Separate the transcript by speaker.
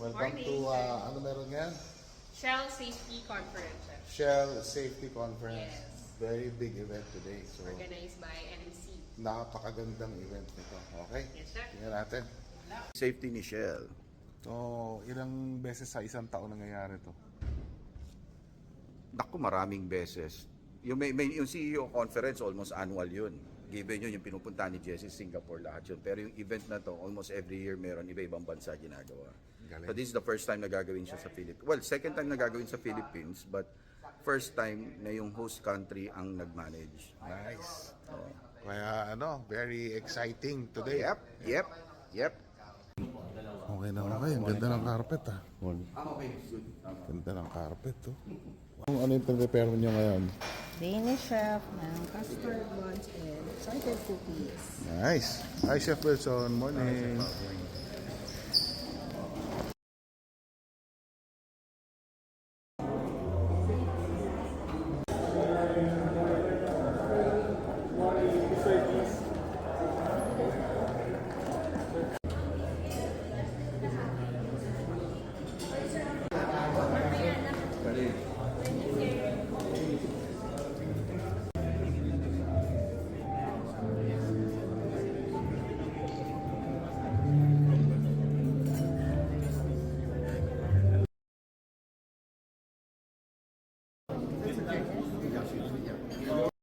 Speaker 1: Welcome
Speaker 2: Morning,
Speaker 1: to,
Speaker 2: sir.
Speaker 1: ano meron yan?
Speaker 2: Shell Safety Conference, sir.
Speaker 1: Shell Safety Conference.
Speaker 2: Yes.
Speaker 1: Very big event today. So,
Speaker 2: Organized by NEC.
Speaker 1: napakagandang event nito. Okay?
Speaker 2: Yes, sir.
Speaker 1: Tingnan natin.
Speaker 3: Safety ni Shell.
Speaker 1: So, ilang beses sa isang taon nangyayari to?
Speaker 3: Naku, maraming beses. Yung CEO conference, almost annual yun. Given yun, yung pinupunta ni Jesse, Singapore, lahat yun. Pero yung event na to, almost every year meron, iba-ibang bansa ginagawa.
Speaker 1: Galing.
Speaker 3: So this is the first time na gagawin siya sa Philippines. Well, second time na gagawin sa Philippines, but first time na yung host country ang nag-manage.
Speaker 1: Nice.
Speaker 3: So,
Speaker 1: Kaya very exciting today.
Speaker 3: Yep.
Speaker 1: Okay na okay. Ang ganda ng carpet ah.
Speaker 3: Okay, good.
Speaker 1: Ganda ng carpet oh. Ano yung prepare nyo ngayon?
Speaker 4: Danish chef ng custard buns and salted cookies.
Speaker 1: Nice. Hi Chef Wilson. Morning.